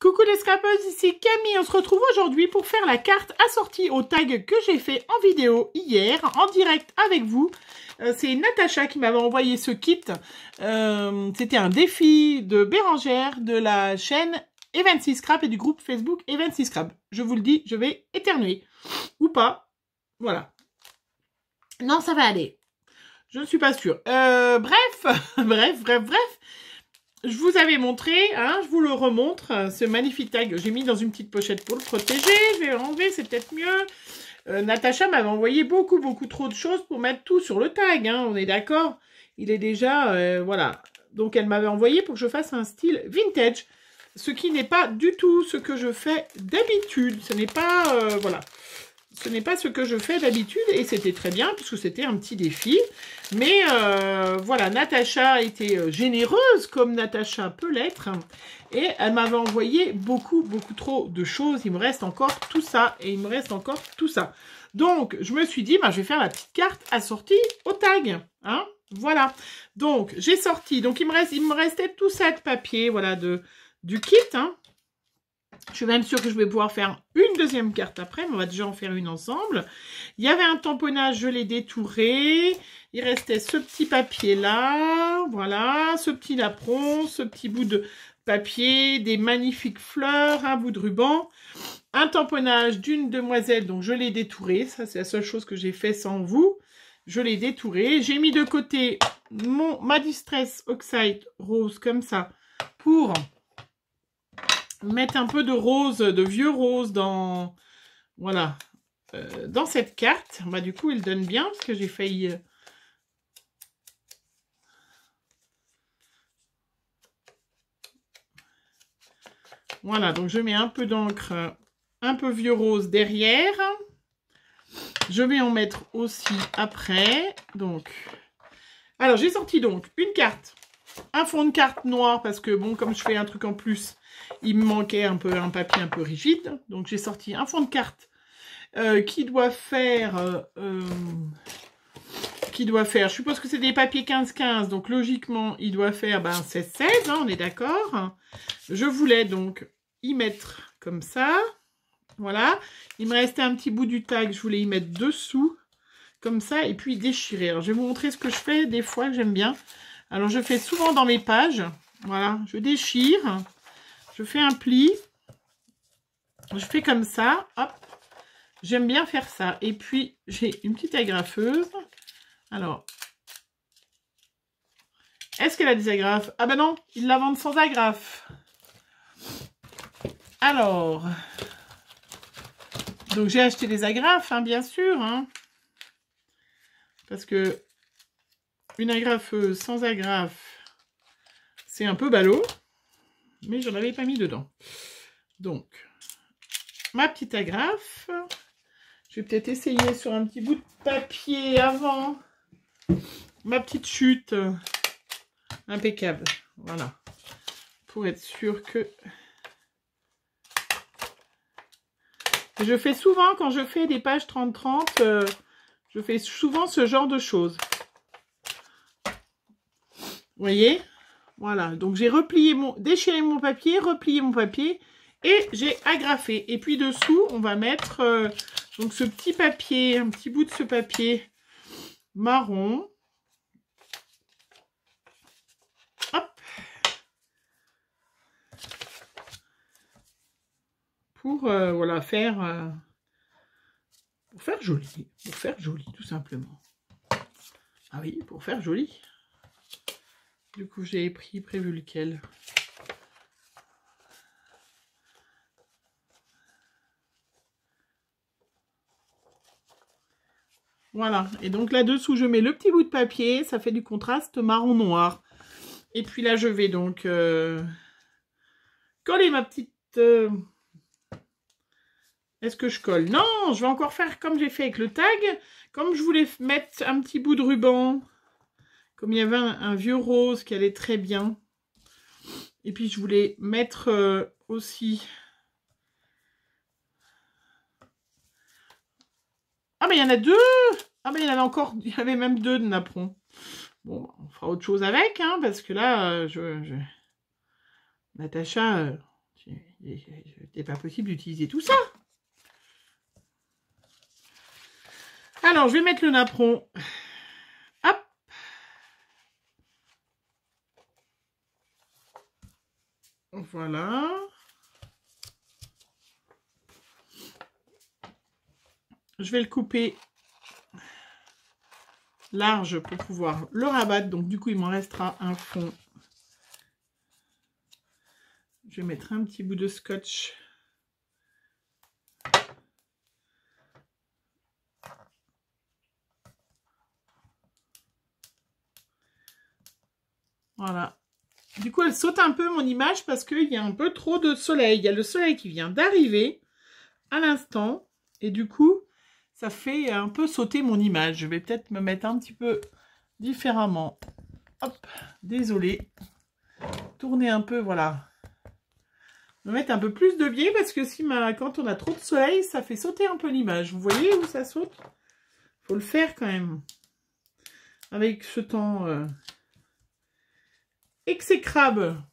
Coucou les scrapeuses, ici Camille. On se retrouve aujourd'hui pour faire la carte assortie au tag que j'ai fait en vidéo hier, en direct avec vous. C'est Natacha qui m'avait envoyé ce kit. C'était un défi de Bérangère de la chaîne Evency Scrap et du groupe Facebook Evency Scrap. Je vous le dis, je vais éternuer. Ou pas. Voilà. Non, ça va aller. Je ne suis pas sûre. Bref. Je vous avais montré, hein, je vous le remontre, ce magnifique tag. J'ai mis dans une petite pochette pour le protéger. Je vais l'enlever, c'est peut-être mieux. Natacha m'avait envoyé beaucoup trop de choses pour mettre tout sur le tag. Hein, on est d'accord. Il est déjà, voilà. Donc, elle m'avait envoyé pour que je fasse un style vintage. Ce qui n'est pas du tout ce que je fais d'habitude. Ce n'est pas, voilà. Ce n'est pas ce que je fais d'habitude et c'était très bien puisque c'était un petit défi. Mais voilà, Natacha a été généreuse comme Natacha peut l'être. Et elle m'avait envoyé beaucoup trop de choses. Il me reste encore tout ça et il me reste encore tout ça. Donc, je me suis dit, bah, je vais faire la petite carte assortie au tag. Hein, voilà. Donc, j'ai sorti. Donc, il me restait tout ça de papier, voilà, du kit, hein. Je suis même sûre que je vais pouvoir faire une deuxième carte après, mais on va déjà en faire une ensemble. Il y avait un tamponnage, je l'ai détouré. Il restait ce petit papier-là, voilà, ce petit napperon, ce petit bout de papier, des magnifiques fleurs, un bout de ruban, un tamponnage d'une demoiselle, donc je l'ai détouré. Ça, c'est la seule chose que j'ai fait sans vous. Je l'ai détouré. J'ai mis de côté ma Distress Oxide rose comme ça pour mettre un peu de rose, de vieux rose dans, voilà, dans cette carte. Bah, du coup, il donne bien parce que j'ai failli... Voilà, donc je mets un peu d'encre, un peu vieux rose derrière. Je vais en mettre aussi après. Donc, alors j'ai sorti donc une carte, un fond de carte noir parce que bon, comme je fais un truc en plus, il me manquait un peu un papier un peu rigide. Donc j'ai sorti un fond de carte qui doit faire, je suppose que c'est des papiers 15-15, donc logiquement il doit faire 16-16, hein, on est d'accord. Je voulais donc y mettre comme ça, voilà. Il me restait un petit bout du tag, je voulais y mettre dessous, comme ça, et puis déchirer. Alors je vais vous montrer ce que je fais des fois, que j'aime bien. Alors je fais souvent dans mes pages, voilà, je déchire. Je fais un pli, je fais comme ça, hop, j'aime bien faire ça. Et puis, j'ai une petite agrafeuse. Alors, est-ce qu'elle a des agrafes? Ah ben non, ils la vendent sans agrafe. Alors, donc j'ai acheté des agrafes, hein, bien sûr, hein, parce que une agrafeuse sans agrafe, c'est un peu ballot, mais j'en avais pas mis dedans. Donc, ma petite agrafe. Je vais peut-être essayer sur un petit bout de papier avant. Ma petite chute. Impeccable. Voilà. Pour être sûr que... Je fais souvent, quand je fais des pages 30-30, je fais souvent ce genre de choses. Vous voyez? Voilà. Donc, j'ai déchiré mon papier, replié mon papier et j'ai agrafé. Et puis, dessous, on va mettre... donc, ce petit papier, un petit bout de ce papier marron. Hop. Pour, voilà, pour faire joli. Pour faire joli, tout simplement. Ah oui, pour faire joli. Du coup, j'ai prévu lequel. Voilà, et donc là-dessous, je mets le petit bout de papier, ça fait du contraste marron-noir. Et puis là, je vais donc coller ma petite... Est-ce que je colle? Non, je vais encore faire comme j'ai fait avec le tag. Comme je voulais mettre un petit bout de ruban, comme il y avait un vieux rose qui allait très bien. Et puis, je voulais mettre aussi... Ah, mais il y en a deux! Ah, mais il y en avait encore... Il y avait même deux de napperons. Bon, on fera autre chose avec, hein, parce que là, Natacha, C'était pas possible d'utiliser tout ça. Alors, je vais mettre le napperon. Hop. Voilà. Je vais le couper large pour pouvoir le rabattre. Donc, du coup, il m'en restera un fond. Je vais mettre un petit bout de scotch. Voilà. Du coup, elle saute un peu mon image parce qu'il y a un peu trop de soleil. Il y a le soleil qui vient d'arriver à l'instant. Et du coup, ça fait un peu sauter mon image. Je vais peut-être me mettre un petit peu différemment. Hop, désolé. Tourner un peu, voilà. Me mettre un peu plus de biais parce que si quand on a trop de soleil, ça fait sauter un peu l'image. Vous voyez où ça saute? Faut le faire quand même. Avec ce temps exécrable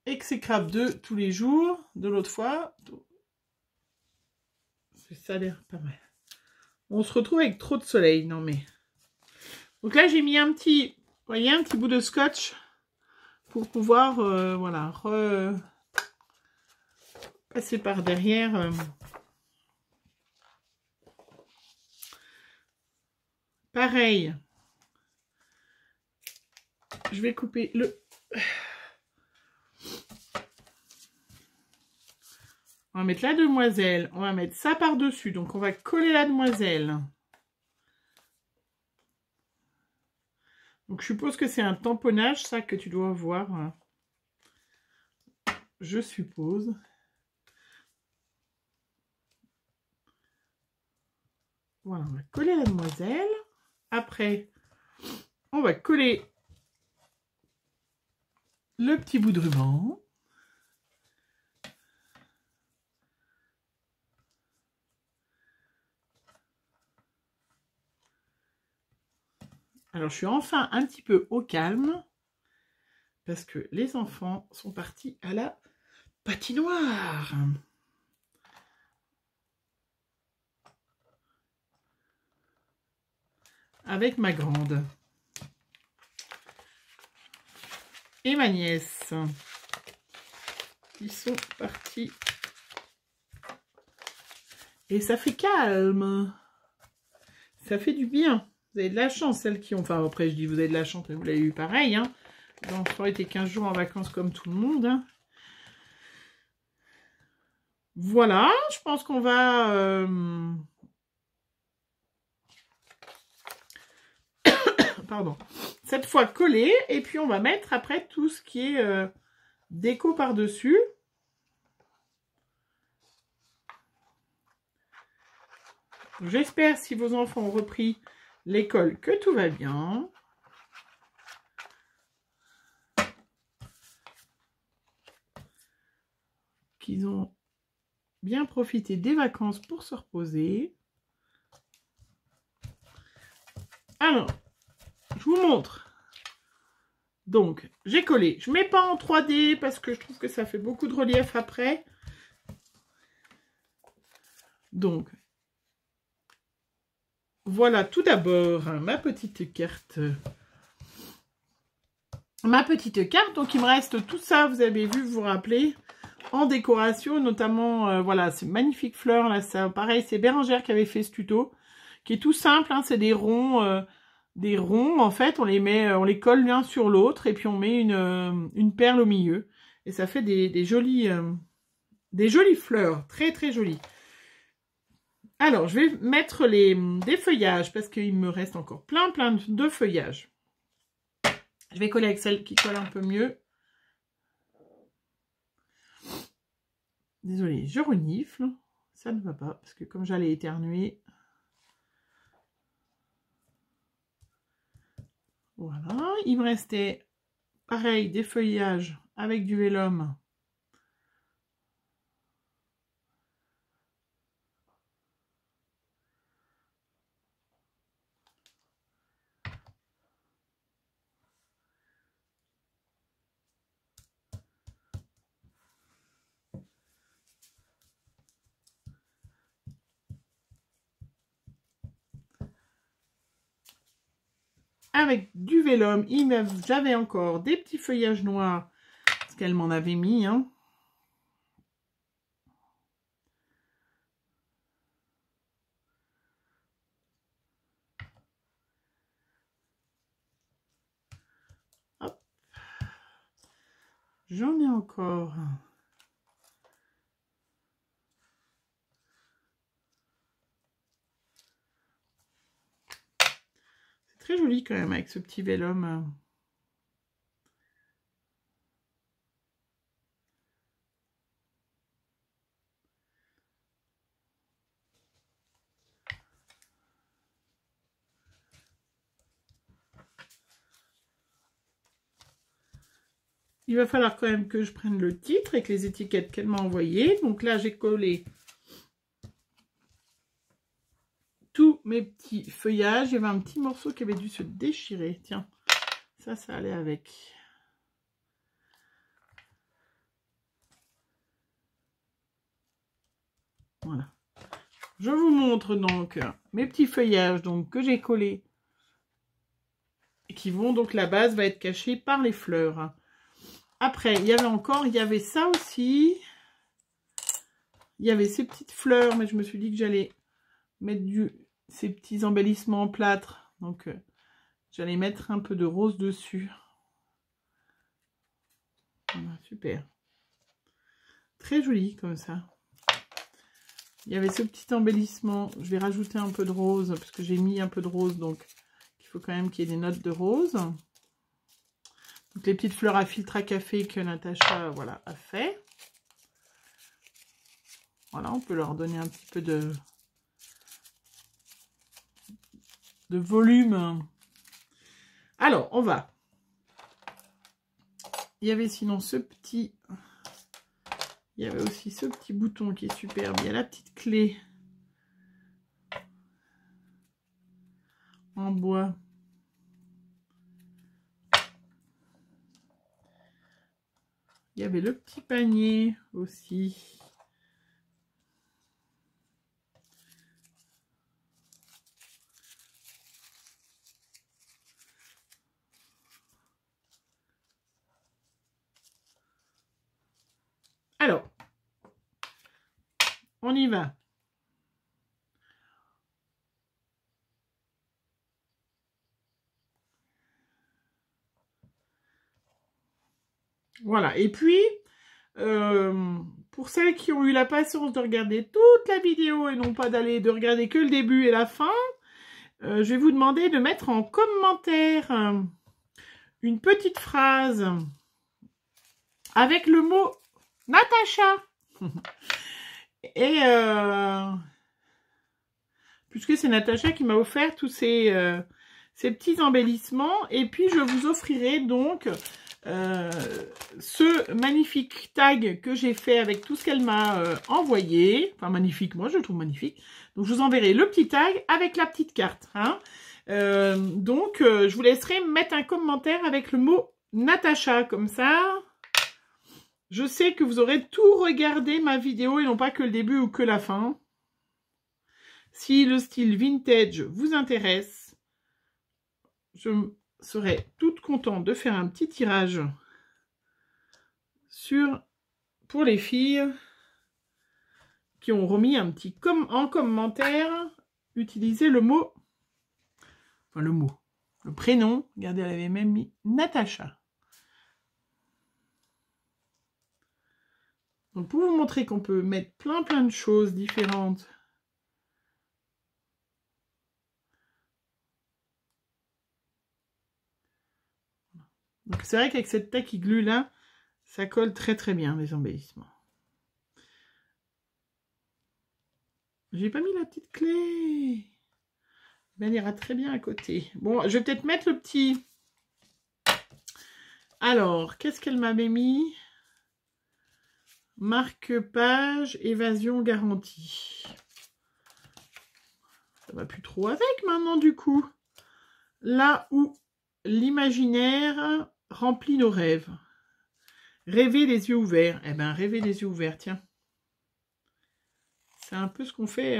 de tous les jours, de l'autre fois. Ça a l'air pas mal. On se retrouve avec trop de soleil, non mais. Donc là, j'ai mis un petit, vous voyez, un petit bout de scotch pour pouvoir, voilà, passer par derrière. Pareil. Je vais couper le... On va mettre la demoiselle. On va mettre ça par-dessus. Donc, on va coller la demoiselle. Donc, je suppose que c'est un tamponnage, ça, que tu dois voir. Je suppose. Voilà, on va coller la demoiselle. Après, on va coller le petit bout de ruban. Alors, je suis enfin un petit peu au calme parce que les enfants sont partis à la patinoire. Avec ma grande. Et ma nièce. Ils sont partis. Et ça fait calme. Ça fait du bien. Vous avez de la chance, celles qui ont... Enfin, après, je dis vous avez de la chance, mais vous l'avez eu pareil. Hein. L'enfant était 15 jours en vacances comme tout le monde. Hein. Voilà, je pense qu'on va... Pardon. Cette fois coller. Et puis, on va mettre après tout ce qui est déco par-dessus. J'espère, si vos enfants ont repris l'école, que tout va bien. Qu'ils ont bien profité des vacances pour se reposer. Alors, je vous montre. Donc, j'ai collé. Je ne mets pas en 3D parce que je trouve que ça fait beaucoup de relief après. Donc, voilà tout d'abord ma petite carte. Ma petite carte. Donc, il me reste tout ça, vous avez vu, vous vous rappelez, en décoration. Notamment, voilà, ces magnifiques fleurs. Là, ça, pareil, c'est Bérangère qui avait fait ce tuto. Qui est tout simple, hein, c'est des ronds... Des ronds, en fait, on les colle l'un sur l'autre et puis on met une perle au milieu. Et ça fait des jolies fleurs, très très jolies. Alors, je vais mettre des feuillages parce qu'il me reste encore plein de feuillages. Je vais coller avec celle qui colle un peu mieux. Désolée, je renifle. Ça ne va pas parce que comme j'allais éternuer... Voilà, il me restait, pareil, des feuillages avec du vélum. avec du vélum. J'avais encore des petits feuillages noirs, parce qu'elle m'en avait mis, hein. Hop. J'en ai encore. C'est très joli quand même avec ce petit vélum. Il va falloir quand même que je prenne le titre avec les étiquettes qu'elle m'a envoyées. Donc là, j'ai collé tous mes petits feuillages. Il y avait un petit morceau qui avait dû se déchirer. Tiens, ça allait avec. Voilà. Je vous montre donc mes petits feuillages donc, que j'ai collés. Et qui vont donc, la base va être cachée par les fleurs. Après, il y avait ça aussi. Il y avait ces petites fleurs, mais je me suis dit que j'allais mettre ces petits embellissements en plâtre. Donc, j'allais mettre un peu de rose dessus. Voilà, super. Très joli comme ça. Il y avait ce petit embellissement. Je vais rajouter un peu de rose, parce que j'ai mis un peu de rose, donc il faut quand même qu'il y ait des notes de rose. Donc, les petites fleurs à filtre à café que Natacha, voilà, a fait. Voilà, on peut leur donner un petit peu de volume. Alors, on va. Il y avait sinon ce petit... Il y avait aussi ce petit bouton qui est superbe. Il y a la petite clé en bois. Il y avait le petit panier aussi. Alors, on y va. Voilà, et puis, pour celles qui ont eu la patience de regarder toute la vidéo et non pas de regarder que le début et la fin, je vais vous demander de mettre en commentaire une petite phrase avec le mot Natacha. Et puisque c'est Natacha qui m'a offert tous ces petits embellissements, et puis je vous offrirai donc ce magnifique tag que j'ai fait avec tout ce qu'elle m'a envoyé. Enfin, magnifique, moi je le trouve magnifique. Donc je vous enverrai le petit tag avec la petite carte. Hein. Donc je vous laisserai mettre un commentaire avec le mot Natacha, comme ça. Je sais que vous aurez tout regardé ma vidéo et non pas que le début ou que la fin. Si le style vintage vous intéresse, je serais toute contente de faire un petit tirage pour les filles qui ont remis un petit en commentaire, utiliser le mot, le prénom. Regardez, elle avait même mis Natacha. Donc pour vous montrer qu'on peut mettre plein de choses différentes. Donc c'est vrai qu'avec cette tacky glue là, ça colle très bien les embellissements. J'ai pas mis la petite clé. Elle ira très bien à côté. Bon, je vais peut-être mettre le petit. Alors, qu'est-ce qu'elle m'avait mis? Marque-page, évasion garantie. Ça va plus trop avec maintenant du coup. Là où l'imaginaire remplit nos rêves. Rêver les yeux ouverts. Eh bien, rêver les yeux ouverts, tiens. C'est un peu ce qu'on fait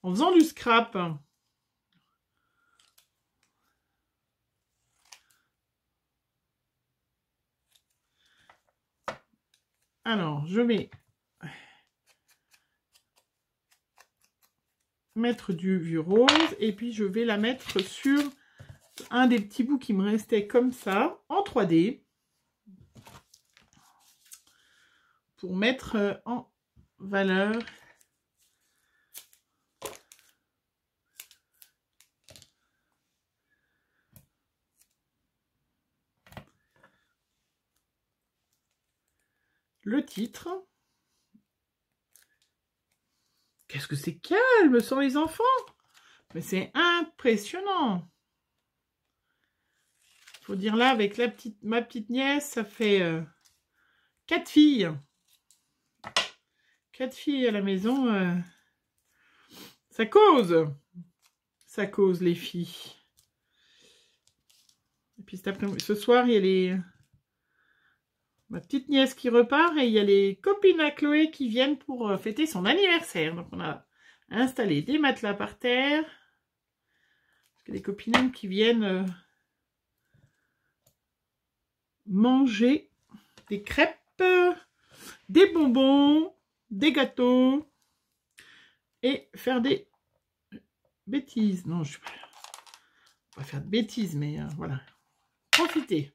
en faisant du scrap. Alors, je vais mettre du vieux rose et puis je vais la mettre sur un des petits bouts qui me restait comme ça, en 3D, pour mettre en valeur le titre. Qu'est-ce que c'est calme sans les enfants? Mais c'est impressionnant. Faut dire là, avec ma petite nièce, ça fait 4 filles. 4 filles à la maison. Ça cause. Ça cause, les filles. Et puis ce soir, il y a ma petite nièce qui repart et il y a les copines à Chloé qui viennent pour fêter son anniversaire. Donc on a installé des matelas par terre. Parce que les copines qui viennent manger des crêpes, des bonbons, des gâteaux et faire des bêtises. Non, je ne vais pas faire de bêtises, mais voilà. Profitez.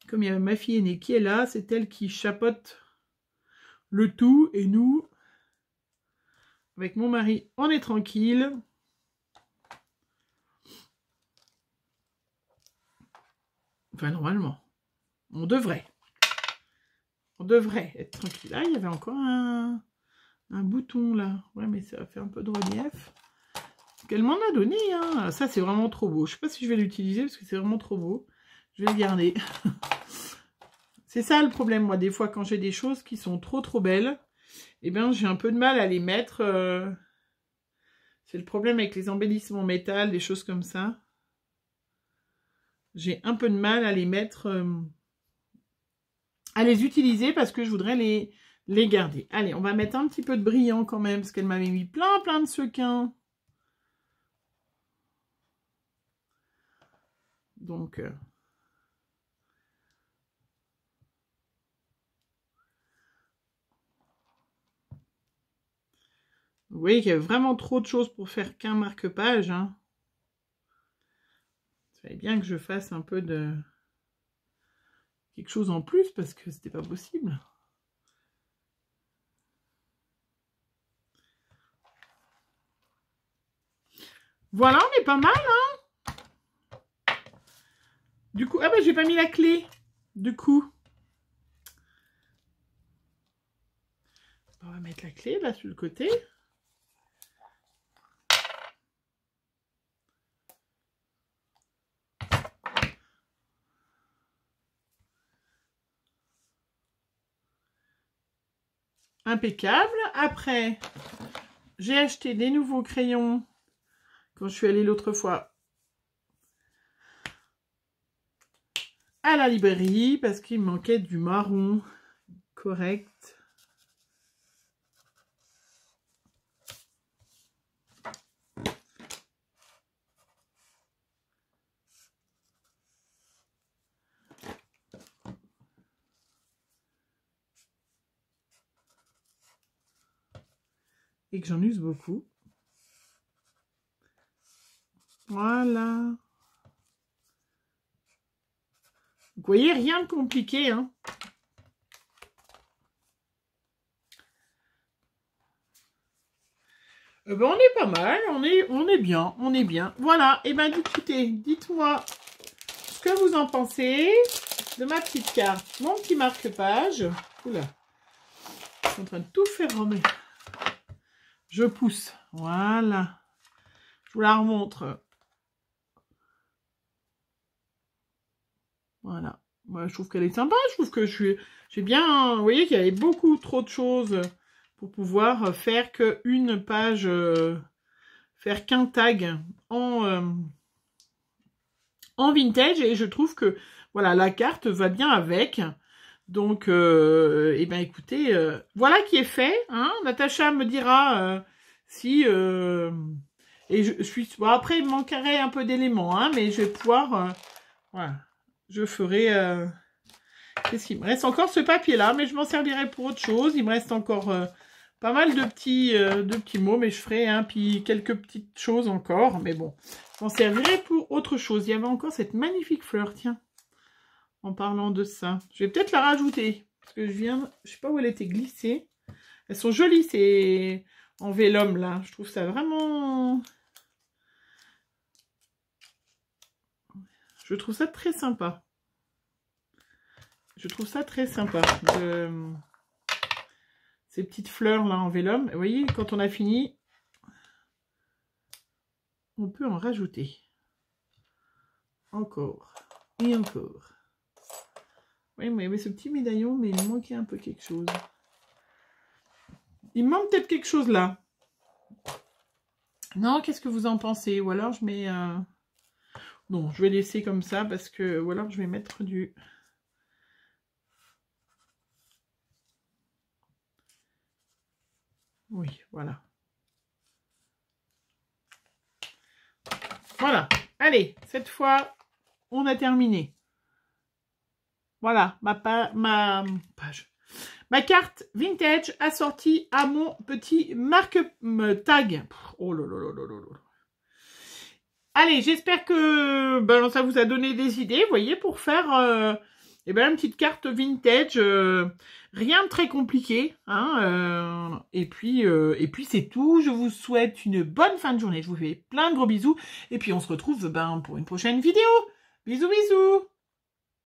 Comme il y a ma fille aînée qui est là, c'est elle qui chapeaute le tout. Et nous, avec mon mari, on est tranquille. Enfin, normalement, on devrait être tranquille. Là, il y avait encore un bouton là. Ouais, mais ça va faire un peu de relief. Qu'elle m'en a donné, hein. Ça, c'est vraiment trop beau. Je sais pas si je vais l'utiliser parce que c'est vraiment trop beau. Je vais le garder. C'est ça le problème, moi, des fois, quand j'ai des choses qui sont trop belles, eh bien, j'ai un peu de mal à les mettre. C'est le problème avec les embellissements métal, des choses comme ça. J'ai un peu de mal à les mettre, à les utiliser parce que je voudrais les garder. Allez, on va mettre un petit peu de brillant quand même, parce qu'elle m'avait mis plein de sequins. Donc... vous voyez qu'il y a vraiment trop de choses pour faire qu'un marque-page. Hein. Il fallait bien que je fasse un peu de... quelque chose en plus parce que c'était pas possible. Voilà, on est pas mal, hein. Du coup, ah bah j'ai pas mis la clé. Du coup. On va mettre la clé là sur le côté. Impeccable. Après, j'ai acheté des nouveaux crayons quand je suis allée l'autre fois à la librairie parce qu'il me manquait du marron correct. Et que j'en use beaucoup. Voilà. Vous voyez, rien de compliqué, hein. Ben, on est pas mal, on est bien, on est bien. Voilà, et ben écoutez, dites-moi ce que vous en pensez de ma petite carte, mon petit marque-page. Oula, je suis en train de tout faire remettre. Je pousse, voilà. Je vous la remontre. Voilà. Moi, je trouve qu'elle est sympa. Je trouve que j'ai bien... Vous voyez qu'il y avait beaucoup trop de choses pour pouvoir faire qu'une page... faire qu'un tag en vintage. Et je trouve que, voilà, la carte va bien avec. Donc, eh ben écoutez, voilà qui est fait. Hein. Natacha me dira si... et je suis... Bon, après, il me manquerait un peu d'éléments, hein, mais je vais pouvoir... voilà. Je ferai... Qu'est-ce qu'il me reste encore ce papier-là, mais je m'en servirai pour autre chose. Il me reste encore pas mal de petits mots, mais je ferai puis quelques petites choses encore. Mais bon, je m'en servirai pour autre chose. Il y avait encore cette magnifique fleur, tiens. En parlant de ça. Je vais peut-être la rajouter. Parce que je sais pas où elle était glissée. Elles sont jolies, ces en vélum, là. Je trouve ça vraiment... Je trouve ça très sympa. Je trouve ça très sympa. Ces petites fleurs, là, en vélum. Vous voyez, quand on a fini, on peut en rajouter. Encore. Et encore. Oui, mais il y avait ce petit médaillon, mais il manquait un peu quelque chose. Il manque peut-être quelque chose là. Non, qu'est-ce que vous en pensez? Ou alors je mets... Non, je vais laisser comme ça parce que... Ou alors je vais mettre du... Oui, voilà. Voilà. Allez, cette fois, on a terminé. Voilà, ma page. Ma carte vintage assortie à mon petit marque tag. Oh là là là là là. Allez, j'espère que ça vous a donné des idées, vous voyez, pour faire une petite carte vintage. Rien de très compliqué. Hein, et puis c'est tout. Je vous souhaite une bonne fin de journée. Je vous fais plein de gros bisous. Et puis on se retrouve pour une prochaine vidéo. Bisous, bisous.